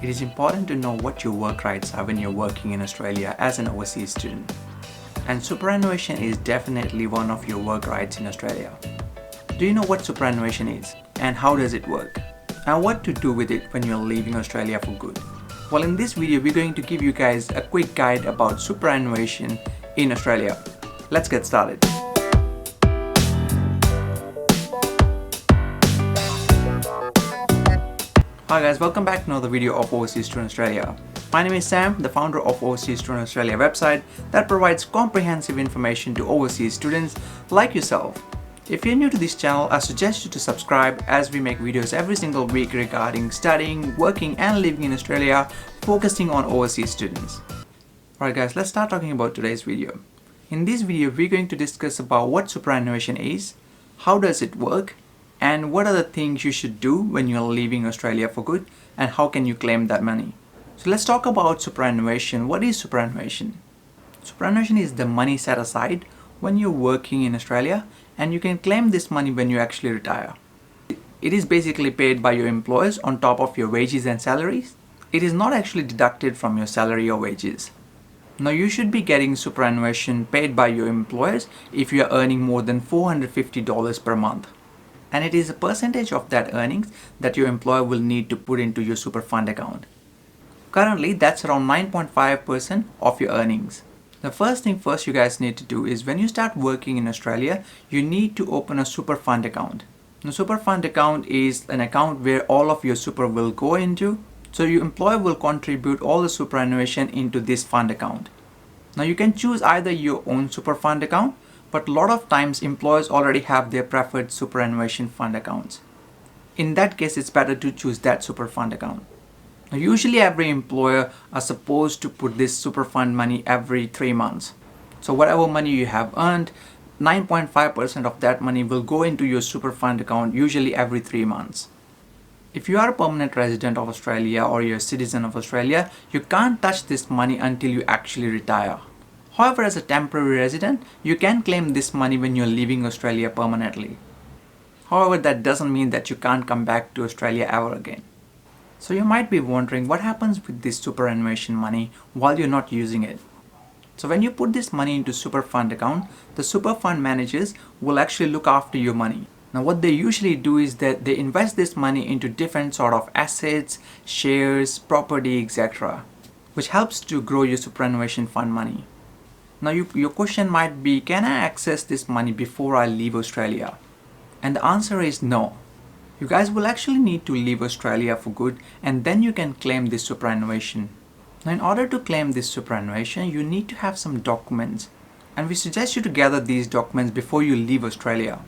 It is important to know what your work rights are when you're working in Australia as an overseas student. And superannuation is definitely one of your work rights in Australia. Do you know what superannuation is and how does it work? And what to do with it when you're leaving Australia for good? Well, in this video, we're going to give you guys a quick guide about superannuation in Australia. Let's get started. Hi guys, welcome back to another video of Overseas Student Australia. My name is Sam, the founder of Overseas Student Australia website that provides comprehensive information to overseas students like yourself. If you're new to this channel, I suggest you to subscribe as we make videos every single week regarding studying, working and living in Australia, focusing on overseas students. Alright guys, let's start talking about today's video. In this video, we're going to discuss about what superannuation is, how does it work, and what are the things you should do when you're leaving Australia for good, and how can you claim that money. So let's talk about superannuation. What is superannuation? Superannuation is the money set aside when you're working in Australia, and you can claim this money when you actually retire. It is basically paid by your employers on top of your wages and salaries. It is not actually deducted from your salary or wages. Now you should be getting superannuation paid by your employers if you are earning more than $450 per month. And it is a percentage of that earnings that your employer will need to put into your super fund account. Currently, that's around 9.5% of your earnings. The first thing you guys need to do is when you start working in Australia, you need to open a super fund account. The super fund account is an account where all of your super will go into, so your employer will contribute all the superannuation into this fund account. Now you can choose either your own super fund account, but a lot of times employers already have their preferred superannuation fund accounts. In that case, it's better to choose that super fund account. Now, usually every employer are supposed to put this super fund money every 3 months. So whatever money you have earned, 9.5% of that money will go into your super fund account usually every 3 months. If you are a permanent resident of Australia or you're a citizen of Australia, you can't touch this money until you actually retire. However, as a temporary resident, you can claim this money when you're leaving Australia permanently. However, that doesn't mean that you can't come back to Australia ever again. So you might be wondering what happens with this superannuation money while you're not using it. So when you put this money into super fund account, the super fund managers will actually look after your money. Now what they usually do is that they invest this money into different sort of assets, shares, property, etc., which helps to grow your superannuation fund money. Now your question might be, can I access this money before I leave Australia? And the answer is no. You guys will actually need to leave Australia for good, and then you can claim this superannuation. Now in order to claim this superannuation, you need to have some documents, and we suggest you to gather these documents before you leave Australia.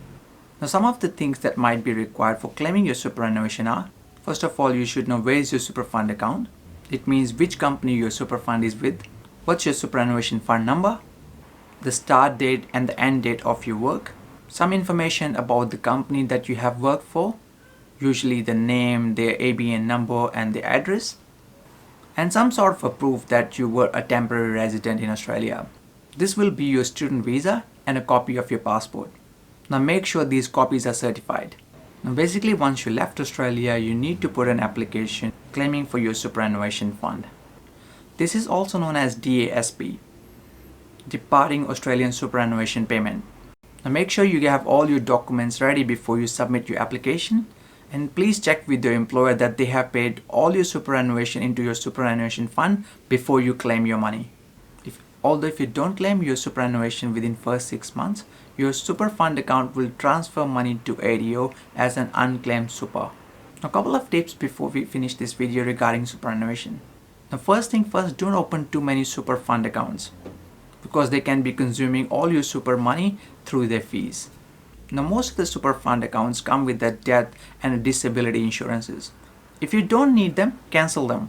Now some of the things that might be required for claiming your superannuation are, first of all, you should know where is your super fund account. It means which company your super fund is with. What's your superannuation fund number, the start date and the end date of your work, some information about the company that you have worked for, usually the name, their ABN number and the address, and some sort of a proof that you were a temporary resident in Australia. This will be your student visa and a copy of your passport. Now make sure these copies are certified. Now basically, once you left Australia, you need to put an application claiming for your superannuation fund. This is also known as DASP, Departing Australian Superannuation Payment. Now make sure you have all your documents ready before you submit your application, and please check with your employer that they have paid all your superannuation into your superannuation fund before you claim your money. Although if you don't claim your superannuation within first 6 months, your super fund account will transfer money to ADO as an unclaimed super. A couple of tips before we finish this video regarding superannuation. Now first thing first, don't open too many super fund accounts, because they can be consuming all your super money through their fees. Now most of the super fund accounts come with the death and disability insurances. If you don't need them, cancel them,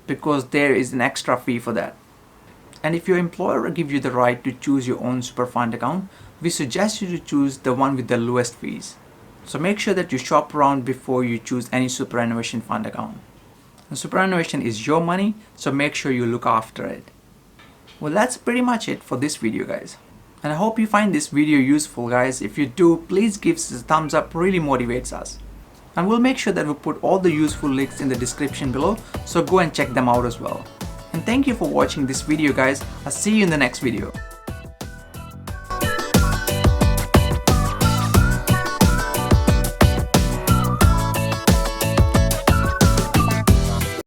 because there is an extra fee for that. And if your employer gives you the right to choose your own super fund account, we suggest you to choose the one with the lowest fees. So make sure that you shop around before you choose any superannuation fund account. The superannuation is your money, so make sure you look after it. Well, that's pretty much it for this video, guys. And I hope you find this video useful, guys. If you do, please give us a thumbs up, really motivates us. And we'll make sure that we put all the useful links in the description below, so go and check them out as well. And thank you for watching this video guys. I'll see you in the next video.